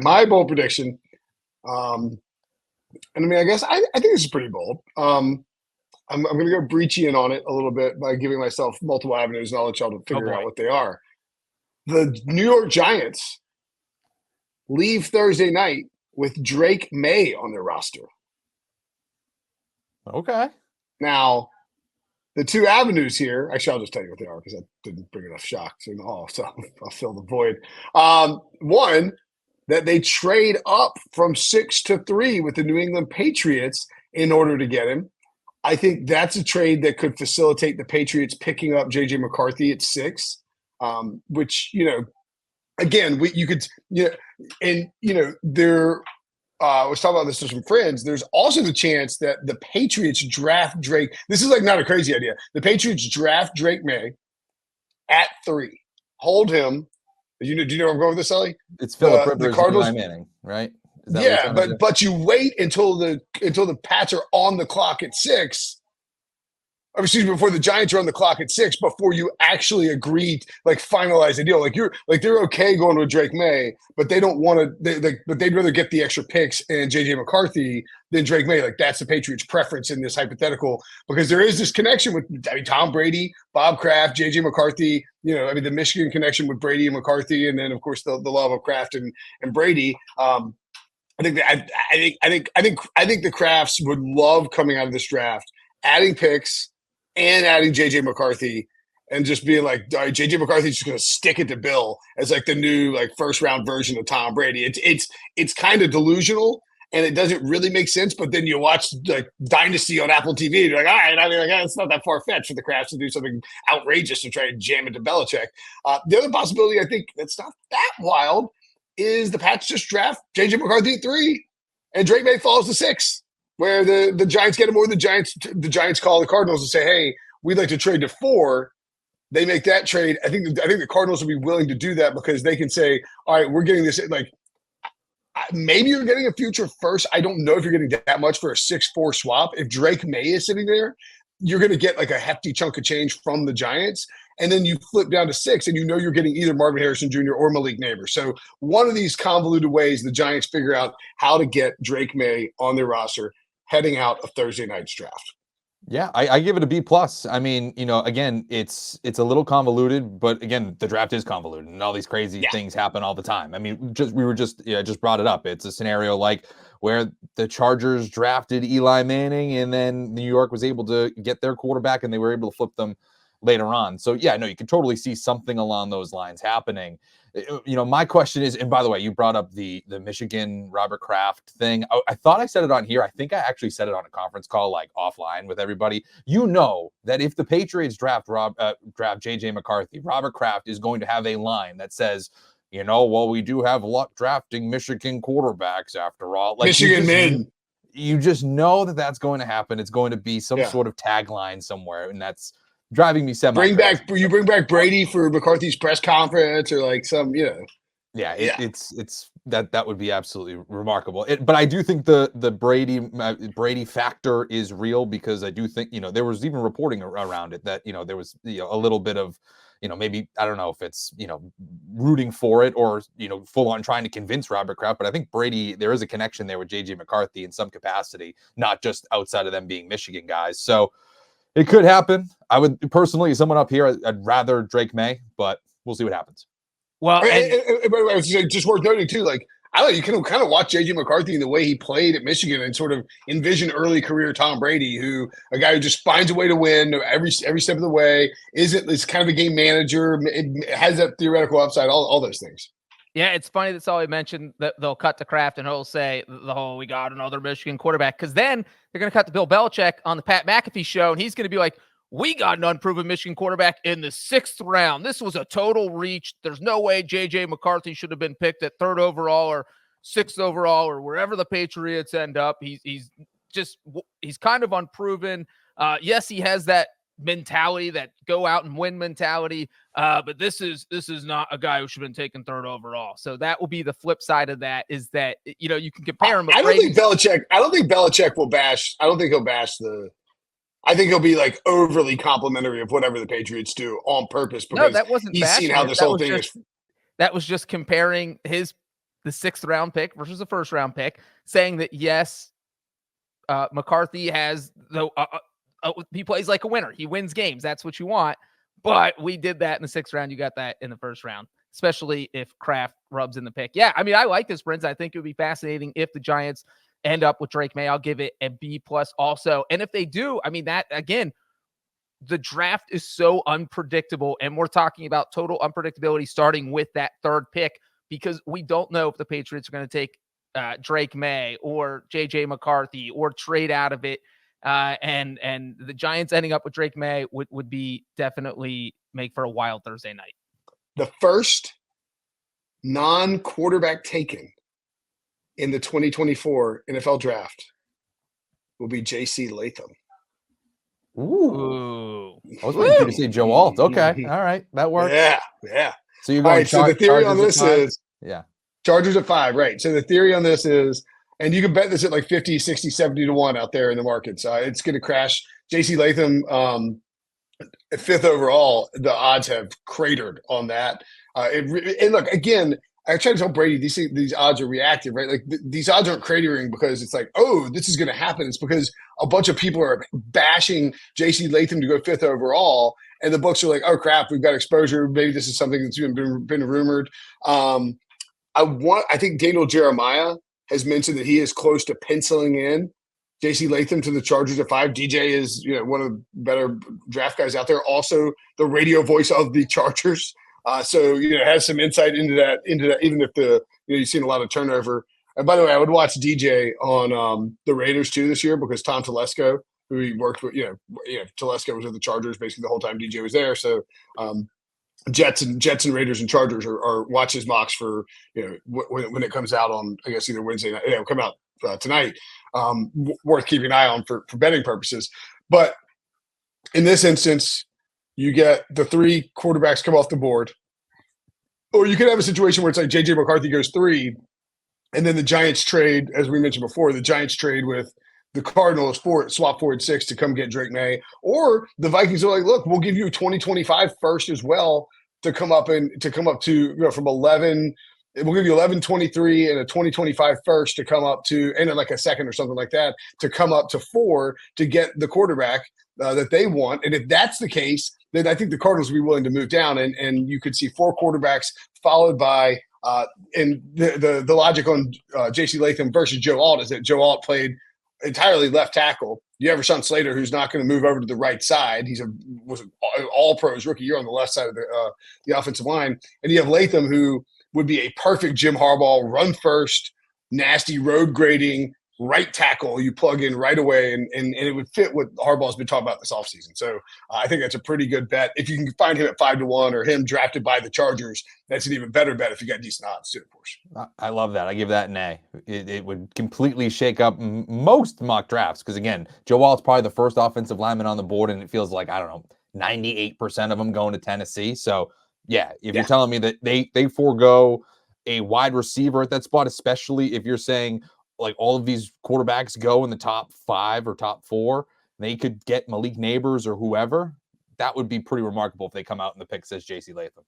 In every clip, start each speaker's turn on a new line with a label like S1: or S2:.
S1: My bold prediction, and I mean, I guess I think this is pretty bold. I'm going to go breachian on it a little bit by giving myself multiple avenues, and I'll let y'all to
S2: Oh
S1: figure out
S2: boy.
S1: what they are. The New York Giants leave Thursday night with Drake Maye on their roster.
S3: Okay.
S1: Now, the two avenues here, actually, I'll just tell you what they are because I didn't bring enough shocks in the hall, so I'll fill the void. One, that they trade up from 6-3 with the New England Patriots in order to get him. I think that's a trade that could facilitate the Patriots picking up J.J. McCarthy at 6, which, again, you could, and, there – I was talking about this to some friends. There's also the chance that the Patriots draft Drake. This is like not a crazy idea. The Patriots draft Drake Maye at 3, hold him. Do you know where I'm going with this, Ellie?
S3: It's Philip
S1: The
S3: Rivers
S1: Cardinals,
S3: and Eli Manning, right? Is that what
S1: yeah,
S3: you're trying to do?
S1: but you wait until the Pats are on the clock at 6. Or excuse me, before the Giants are on the clock at 6, before you actually agree, finalize the deal. They're okay going with Drake Maye, but they don't want to. But they'd rather get the extra picks and JJ McCarthy than Drake Maye. That's the Patriots' preference in this hypothetical, because there is this connection with Tom Brady, Bob Kraft, JJ McCarthy. The Michigan connection with Brady and McCarthy, and then of course the love of Kraft and Brady. I think the Krafts would love coming out of this draft, adding picks and adding JJ McCarthy, and just being like, all right, JJ McCarthy's just going to stick it to Bill as the new first round version of Tom Brady. It's kind of delusional and it doesn't really make sense. But then you watch Dynasty on Apple TV, and you're like, all right, it's not that far fetched for the Krafts to do something outrageous to try to jam into Belichick. The other possibility, I think, that's not that wild, is the Pats just draft JJ McCarthy at 3, and Drake Maye falls to 6. Where the Giants get him, or the Giants call the Cardinals and say, hey, we'd like to trade to 4. They make that trade. I think the Cardinals will be willing to do that because they can say, all right, we're getting this. Maybe you're getting a future first. I don't know if you're getting that much for a 6-4 swap. If Drake Maye is sitting there, you're going to get a hefty chunk of change from the Giants. And then you flip down to 6, and you're getting either Marvin Harrison Jr. or Malik Neighbors. So one of these convoluted ways the Giants figure out how to get Drake Maye on their roster heading out of Thursday night's draft.
S3: Yeah, I give it a B+. I mean, again, it's a little convoluted, but again, the draft is convoluted, and all these crazy things happen all the time. I mean, just brought it up. It's a scenario where the Chargers drafted Eli Manning, and then New York was able to get their quarterback, and they were able to flip them later on. So yeah, no, you can totally see something along those lines happening. My question is, and by the way, you brought up the Michigan Robert Kraft thing. I thought I said it on here. I think I actually said it on a conference call, offline with everybody. That if the Patriots draft JJ McCarthy, Robert Kraft is going to have a line that says, we do have luck drafting Michigan quarterbacks after all.
S1: Michigan men.
S3: You just know that that's going to happen. It's going to be some sort of tagline somewhere, and that's driving me semi.
S1: Bring back Brady for McCarthy's press conference, or some,
S3: Yeah, it's that would be absolutely remarkable. But I do think the Brady factor is real, because I do think there was even reporting around it that there was a little bit of maybe, I don't know if it's rooting for it or full on trying to convince Robert Kraft, but I think Brady, there is a connection there with JJ McCarthy in some capacity, not just outside of them being Michigan guys. So it could happen. I would personally, someone up here, I'd rather Drake Maye, but we'll see what happens.
S1: Well, and just worth noting too, I don't know, you can kind of watch JJ McCarthy and the way he played at Michigan and sort of envision early career Tom Brady, a guy who just finds a way to win every step of the way, is kind of a game manager, it has that theoretical upside, all those things.
S2: Yeah, it's funny that Sully mentioned that they'll cut to Kraft and he'll say we got another Michigan quarterback, because then they're going to cut to Bill Belichick on the Pat McAfee show, and he's going to be like, we got an unproven Michigan quarterback in the 6th round. This was a total reach. There's no way J.J. McCarthy should have been picked at 3rd overall or 6th overall or wherever the Patriots end up. He's kind of unproven. Yes, he has that mentality, that go out and win mentality, but this is not a guy who should have been taken 3rd overall. So that will be the flip side of that, is that you can compare him.
S1: I don't think Belichick will bash. I don't think he'll bash I think he'll be overly complimentary of whatever the Patriots do on purpose, because
S2: that wasn't
S1: he's seen how this whole thing is.
S2: That was just comparing his the 6th round pick versus the 1st round pick, saying that yes, McCarthy has he plays like a winner. He wins games. That's what you want. But we did that in the 6th round. You got that in the 1st round, especially if Kraft rubs in the pick. Yeah, I mean, I like this, Prince. I think it would be fascinating if the Giants end up with Drake Maye. I'll give it a B+ also. And if they do, I mean, that again, the draft is so unpredictable, and we're talking about total unpredictability starting with that 3rd pick, because we don't know if the Patriots are going to take Drake Maye or JJ McCarthy or trade out of it. And the Giants ending up with Drake Maye would be definitely make for a wild Thursday night.
S1: The first non-quarterback taken in the 2024 NFL draft will be J.C. Latham.
S3: Ooh. I was waiting for you to say Joe Alt. Okay. All right. That works.
S1: Yeah.
S3: So you're going
S1: all right, so the theory on this is Chargers at 5, right? So the theory on this is, and you can bet this at like 50, 60, 70 to 1 out there in the markets. It's going to crash. J.C. Latham, 5th overall, the odds have cratered on that. And look, again, I try to tell Brady these odds are reactive, right? Like these odds aren't cratering because it's like, oh, this is going to happen. It's because a bunch of people are bashing J.C. Latham to go 5th overall, and the books are like, oh crap, we've got exposure. Maybe this is something that's been rumored. I think Daniel Jeremiah has mentioned that he is close to penciling in J.C. Latham to the Chargers at 5. DJ is one of the better draft guys out there. Also, the radio voice of the Chargers. So has some insight into that. Even if you've seen a lot of turnover. And by the way, I would watch DJ on the Raiders too this year, because Tom Telesco, who he worked with, Telesco was with the Chargers basically the whole time DJ was there. So Jets and Raiders and Chargers are watch his mocks for when it comes out on, I guess, either Wednesday night. It'll come out tonight. Worth keeping an eye on for betting purposes. But in this instance, you get the 3 quarterbacks come off the board, or you could have a situation where it's like JJ McCarthy goes 3, and then the Giants trade, as we mentioned before, the Giants trade with the Cardinals swap forward 6 to come get Drake Maye, or the Vikings are like, look, we'll give you a 2025 first as well to come up to from 11. We'll give you 11, 23 and a 2025 first to come up to, and then like a second or something like that to come up to 4 to get the quarterback that they want. And if that's the case, then I think the Cardinals will be willing to move down, and you could see 4 quarterbacks followed by and the logic on J.C. Latham versus Joe Alt is that Joe Alt played entirely left tackle. You have Rashawn Slater, who's not going to move over to the right side. Was an all-pros rookie year on the left side of the offensive line. And you have Latham, who would be a perfect Jim Harbaugh run first, nasty road grading right tackle you plug in right away, and it would fit what Harbaugh's been talking about this offseason. So I think that's a pretty good bet. If you can find him at 5 to 1 or him drafted by the Chargers, that's an even better bet if you got decent odds too, of course.
S3: I love that. I give that an A. It would completely shake up most mock drafts, because again, Joe Alt's probably the first offensive lineman on the board, and it feels like, I don't know, 98% of them going to Tennessee. So yeah, if you're telling me that they forego a wide receiver at that spot, especially if you're saying like all of these quarterbacks go in the top 5 or top 4, they could get Malik Neighbors or whoever, that would be pretty remarkable if they come out in the pick says J.C. Latham.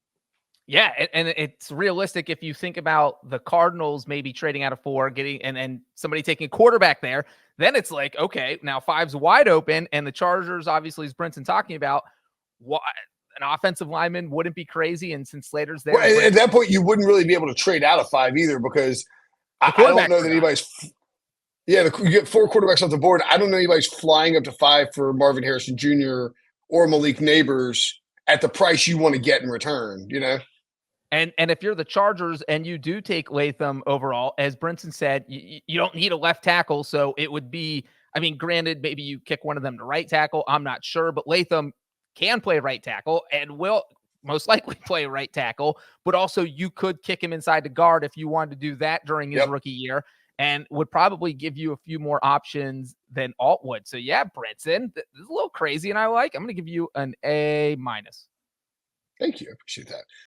S2: Yeah, and it's realistic if you think about the Cardinals maybe trading out of 4, getting and somebody taking a quarterback there. Then it's like, okay, now 5's wide open, and the Chargers, obviously, as Brinson talking about, what an offensive lineman wouldn't be crazy. And since Slater's there,
S1: well, at that point, you wouldn't really be able to trade out of 5 either, because I don't know that anybody's. You get 4 quarterbacks off the board. I don't know anybody's flying up to 5 for Marvin Harrison Jr. or Malik Neighbors at the price you want to get in return,
S2: And if you're the Chargers and you do take Latham overall, as Brinson said, you don't need a left tackle. So it would be, I mean, granted, maybe you kick one of them to right tackle. I'm not sure, but Latham can play right tackle and will most likely play right tackle. But also you could kick him inside the guard if you wanted to do that during his rookie year, and would probably give you a few more options than Alt would. So yeah, Brinson, this is a little crazy, and I'm going to give you an A-.
S1: Thank you. I appreciate that.